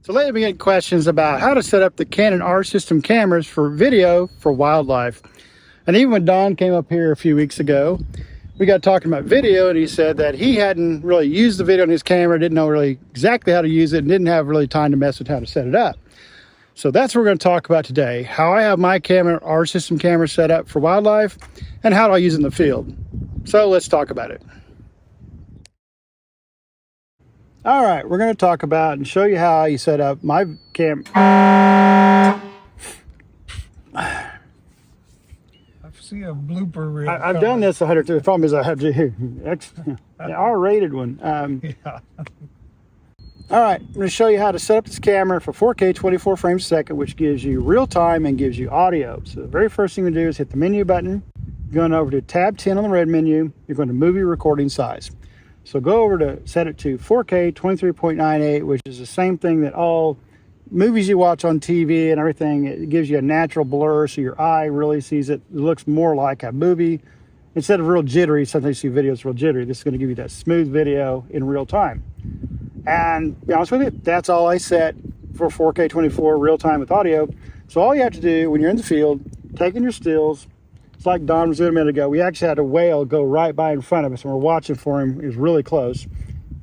So lately we get questions about how to set up the Canon R system cameras for video for wildlife. And even when Don came up here a few weeks ago, we got talking about video, and he said that he hadn't really used the video on his camera, didn't know really exactly how to use it, and didn't have really time to mess with how to set it up. So that's what we're going to talk about today, how I have my Canon R system camera set up for wildlife and how do I use it in the field. So let's talk about it. All right, we're going to talk about and show you how you set up my camera. I see a blooper reel. I've done this 100 times. The problem is I have to the R-rated one. Yeah. All right, I'm going to show you how to set up this camera for 4K 24 frames a second, which gives you real time and gives you audio. So the very first thing you do is hit the menu button. You're going over to tab 10 on the red menu. You're going to movie recording size. So go over to set it to 4K 23.98, which is the same thing that all movies you watch on TV and everything. It gives you a natural blur so your eye really sees it. It looks more like a movie. Instead of real jittery, sometimes you see videos real jittery. This is going to give you that smooth video in real time. And to be honest with you, that's all I set for 4K 24 real time with audio. So all you have to do when you're in the field, taking your stills, it's like Don was doing a minute ago. We actually had a whale go right by in front of us, and we're watching for him. He was really close.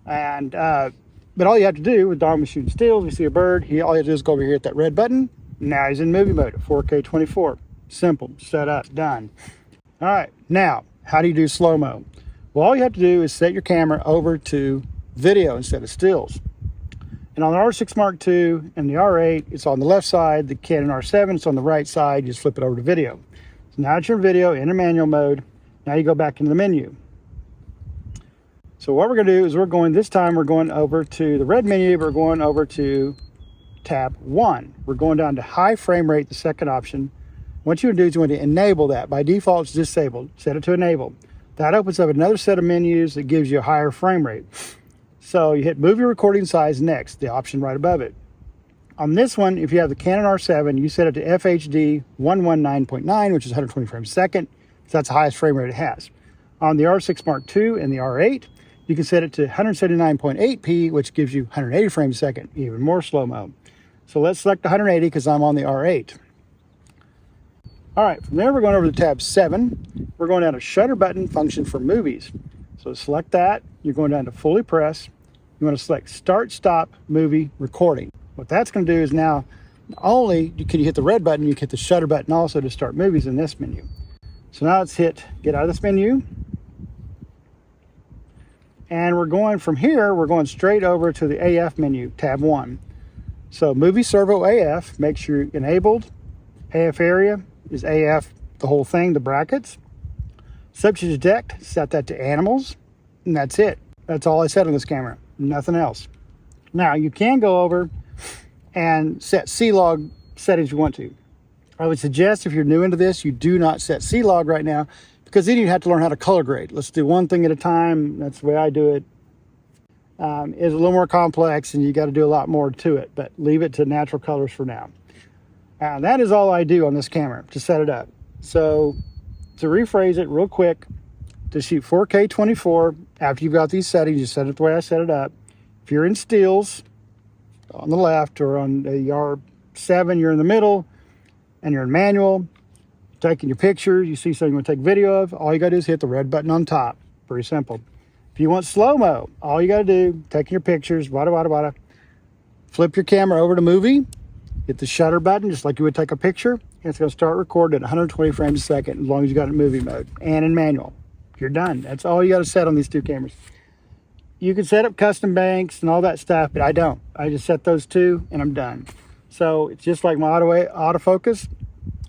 And but all you have to do with Don was shooting stills, you see a bird, all you have to do is go over here, hit that red button. Now he's in movie mode at 4K 24. Simple, set up, done. All right, now, how do you do slow-mo? Well, all you have to do is set your camera over to video instead of stills. And on the R6 Mark II and the R8, it's on the left side. The Canon R7, it's on the right side. You just flip it over to video. So now it's your video in manual mode. Now you go back into the menu. So what we're going to do is this time we're going over to the red menu, but we're going over to tab 1. We're going down to high frame rate, the second option. What you want to do is you want to enable that. By default, it's disabled. Set it to enable. That opens up another set of menus that gives you a higher frame rate. So you hit movie recording size next, the option right above it. On this one, if you have the Canon R7, you set it to FHD 119.9, which is 120 frames a second. So that's the highest frame rate it has. On the R6 Mark II and the R8, you can set it to 179.8p, which gives you 180 frames a second, even more slow-mo. So let's select 180 because I'm on the R8. All right, from there we're going over to tab 7. We're going down to shutter button function for movies. So select that. You're going down to fully press. You want to select start stop movie recording. What that's going to do is now not only can you hit the red button, you can hit the shutter button also to start movies in this menu. So now let's hit get out of this menu. And we're going from here, we're going straight over to the AF menu, tab 1. So movie servo AF, make sure you're enabled. AF area is AF, the whole thing, the brackets. Subject detect, set that to animals, and that's it. That's all I set on this camera, nothing else. Now you can go over and set C-Log settings if you want to. I would suggest if you're new into this, you do not set C-Log right now, because then you have to learn how to color grade. Let's do one thing at a time. That's the way I do it. It's a little more complex and you got to do a lot more to it, but leave it to natural colors for now. And that is all I do on this camera to set it up. So to rephrase it real quick, to shoot 4K 24, after you've got these settings, you set it the way I set it up. If you're in stills on the left or on the R7, you're in the middle and you're in manual, taking your pictures, you see something you want to take video of, all you got to do is hit the red button on top. Pretty simple. If you want slow-mo, all you got to do, taking your pictures, flip your camera over to movie, hit the shutter button just like you would take a picture, and it's going to start recording at 120 frames a second as long as you got it in movie mode and in manual. You're done. That's all you got to set on these two cameras. You can set up custom banks and all that stuff, but I don't. I just set those two and I'm done. So it's just like my autofocus.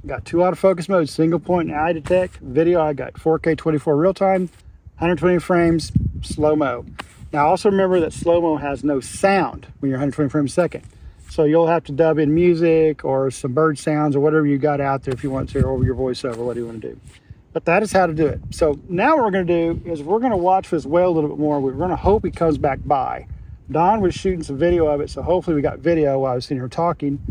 Got two autofocus modes, single point and eye detect. Video, I got 4K 24 real time, 120 frames, slow-mo. Now also remember that slow-mo has no sound when you're 120 frames a second. So you'll have to dub in music or some bird sounds or whatever you got out there if you want to, over your voiceover, what do you want to do. But that is how to do it. So now what we're going to do is we're going to watch this whale a little bit more. We're going to hope he comes back by. Don was shooting some video of it, so hopefully we got video while I was sitting here talking.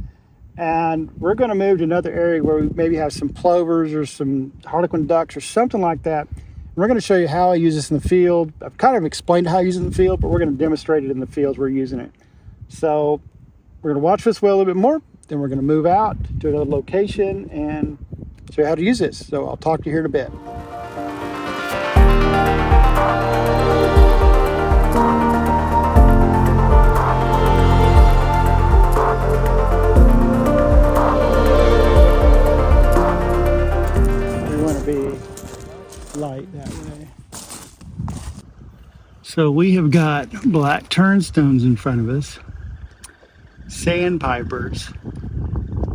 And we're going to move to another area where we maybe have some plovers or some harlequin ducks or something like that. We're going to show you how I use this in the field. I've kind of explained how I use it in the field, but we're going to demonstrate it in the fields we're using it. So We're going to watch this well a little bit more. Then we're going to move out to another location and show you how to use this. So I'll talk to you here in a bit. We want to be light that way. So we have got black turnstones in front of us, sandpipers,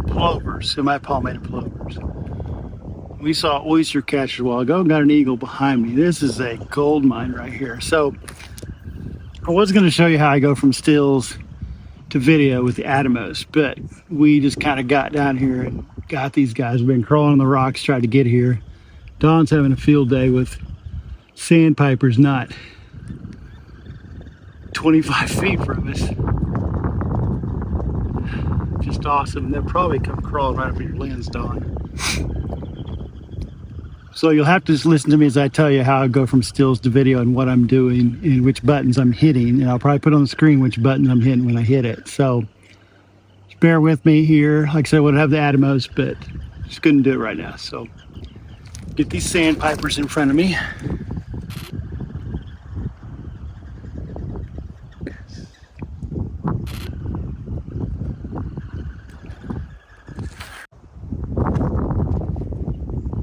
plovers, semi-palmated plovers. We saw oyster catchers a while ago, got an eagle behind me. This is a gold mine right here. So I was going to show you how I go from stills to video with the Atomos, but we just kind of got down here and got these guys. We've been crawling on the rocks, tried to get here. Don's having a field day with sandpipers not 25 feet from us. Just awesome. They'll probably come crawling right up in your lens, Don. So you'll have to just listen to me as I tell you how I go from stills to video and what I'm doing and which buttons I'm hitting. And I'll probably put on the screen which button I'm hitting when I hit it. So just bear with me here. Like I said, I would have the Atomos, but just couldn't do it right now. So get these sandpipers in front of me.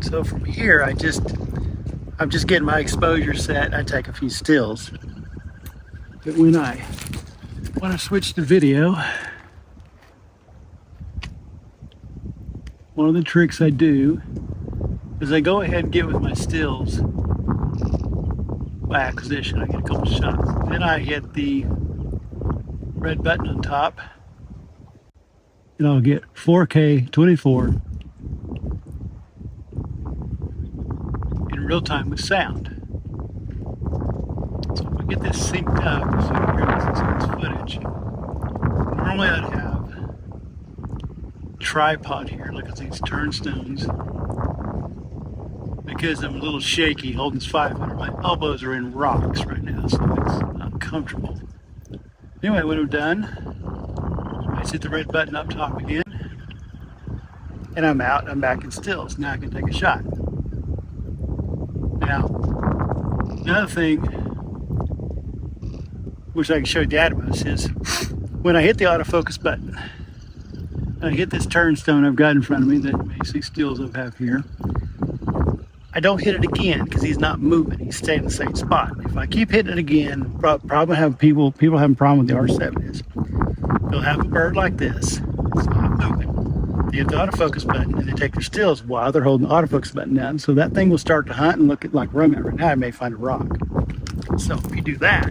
So from here, I'm just getting my exposure set. I take a few stills. But when I want to switch to video, one of the tricks I do is I go ahead and get with my stills by acquisition. I get a couple shots. Then I hit the red button on top, and I'll get 4K 24 in real time with sound. So if I get this synced up, so you can hear this footage. Normally I'd have a tripod here. Look at these turnstones. Because I'm a little shaky holding this 500, my elbows are in rocks right now, so it's uncomfortable. Anyway, when I'm done, I just hit the red button up top again, and I'm out. I'm back in stills. Now I can take a shot. Now, another thing, which I can show you the Atomos, is when I hit the autofocus button, I hit this turnstone I've got in front of me, that basically stills I have here. I don't hit it again because he's not moving. He's staying in the same spot. If I keep hitting it again, problem have people have a problem with the R7 is they'll have a bird like this. It's not moving. They hit the autofocus button and they take their stills while they're holding the autofocus button down. So that thing will start to hunt and look at like where I'm at right now. I may find a rock. So if you do that,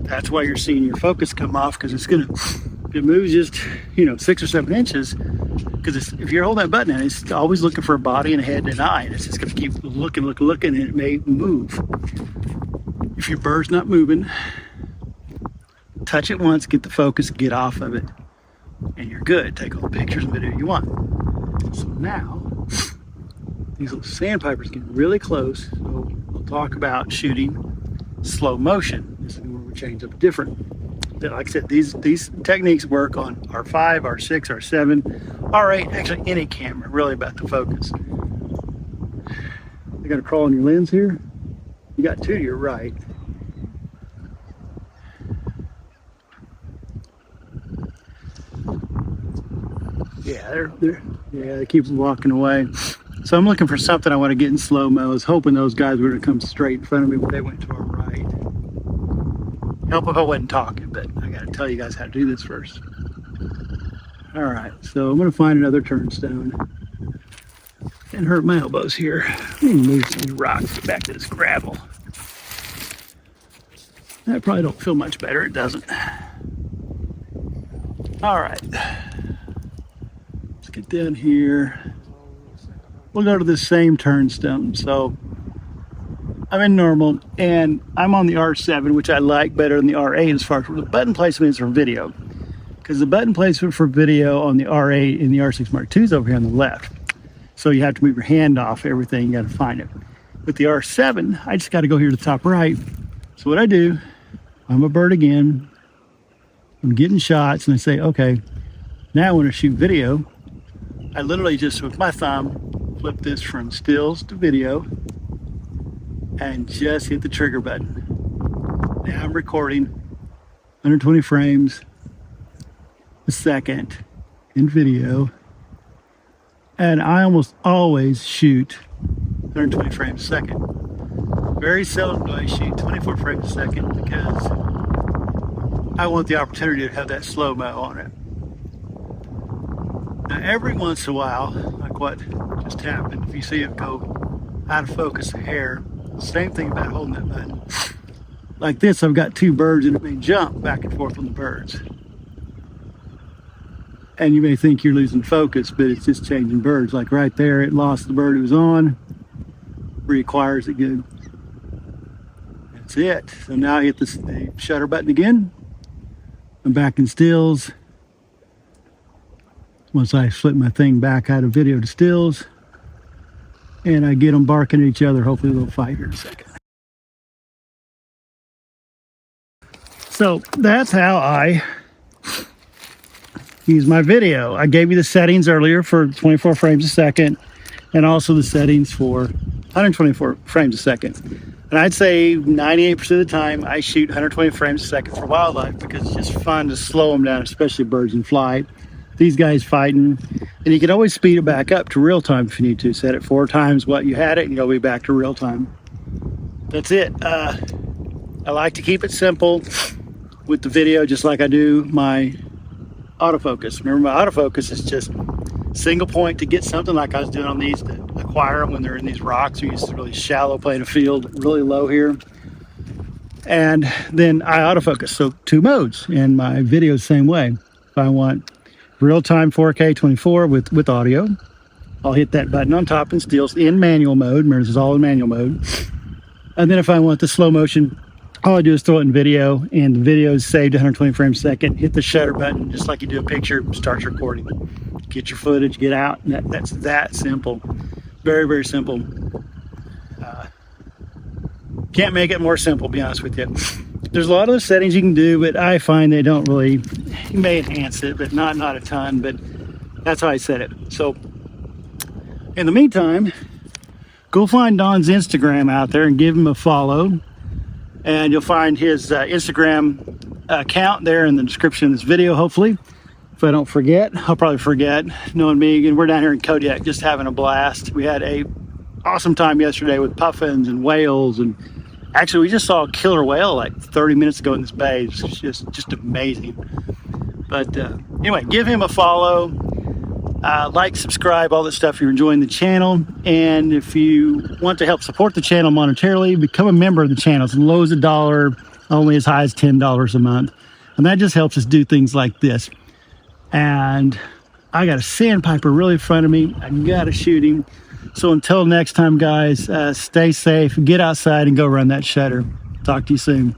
that's why you're seeing your focus come off, because it's gonna, if it moves just 6 or 7 inches. Because if you're holding that button, it's always looking for a body and a head and an eye. And it's just going to keep looking, and it may move. If your bird's not moving, touch it once, get the focus, get off of it, and you're good. Take all the pictures and video you want. So now, these little sandpipers get really close. So we'll talk about shooting slow motion. This is where we change up different. Like I said, these techniques work on R5, R6, R7, R8, actually any camera, really about the focus. You got to crawl on your lens here. You got two to your right. Yeah, they keep walking away. So I'm looking for something I want to get in slow-mo. I was hoping those guys were going to come straight in front of me when they went to our right. Help if I wasn't talking, but I got to tell you guys how to do this first. All right, so I'm going to find another turnstone and hurt my elbows here. Let me move some rocks back to this gravel. That probably don't feel much better. It doesn't. All right, let's get down here. We'll go to the same turnstone. So I'm in normal, and I'm on the R7, which I like better than the R8 as far as the button placement is for video. Because the button placement for video on the R8 and the R6 Mark II is over here on the left. So you have to move your hand off everything, you got to find it. With the R7, I just got to go here to the top right. So what I do, I'm a bird again, I'm getting shots, and I say, okay, now I want to shoot video. I literally just, with my thumb, flip this from stills to video and just hit the trigger button. Now I'm recording 120 frames a second in video. And I almost always shoot 120 frames a second. Very seldom do I shoot 24 frames a second because I want the opportunity to have that slow-mo on it. Now every once in a while, like what just happened, if you see it go out of focus a hair, same thing about holding that button. Like this, I've got two birds and it may jump back and forth on the birds. And you may think you're losing focus, but it's just changing birds. Like right there, it lost the bird it was on, reacquires it good. That's it. So now I hit the shutter button again. I'm back in stills. Once I flip my thing back out of video to stills, and I get them barking at each other. Hopefully they'll fight here in a second. So that's how I use my video. I gave you the settings earlier for 24 frames a second, and also the settings for 124 frames a second. And I'd say 98% of the time I shoot 120 frames a second for wildlife because it's just fun to slow them down, especially birds in flight. These guys fighting, and you can always speed it back up to real time if you need to. Set it 4 times what you had it, and you'll be back to real time. That's it. I like to keep it simple with the video, just like I do my autofocus. Remember, my autofocus is just single point to get something, like I was doing on these to acquire them when they're in these rocks. We used to really shallow playing a field, really low here. And then I autofocus. So 2 modes, and my video is the same way. If I want real-time 4K 24 with audio, I'll hit that button on top and stills in manual mode. Remember, this is all in manual mode. And then if I want the slow motion, all I do is throw it in video, and the video is saved 120 frames a second. Hit the shutter button, just like you do a picture, start recording. Get your footage, get out. That's that simple. Very, very simple. Can't make it more simple, to be honest with you. There's a lot of the settings you can do, but I find they don't really, you may enhance it, but not a ton, but that's how I set it. So in the meantime, go find Don's Instagram out there and give him a follow. And you'll find his Instagram account there in the description of this video, hopefully. If I don't forget, I'll probably forget. Knowing me, and we're down here in Kodiak just having a blast. We had a awesome time yesterday with puffins and whales, and actually we just saw a killer whale like 30 minutes ago in this bay. It's just amazing. But anyway, give him a follow, like, subscribe, all that stuff if you're enjoying the channel. And if you want to help support the channel monetarily, become a member of the channel. It's low as $1, only as high as $10 a month, and that just helps us do things like this. And I got a sandpiper really in front of me. I gotta shoot him. So until next time, guys, stay safe, get outside and go run that shutter. Talk to you soon.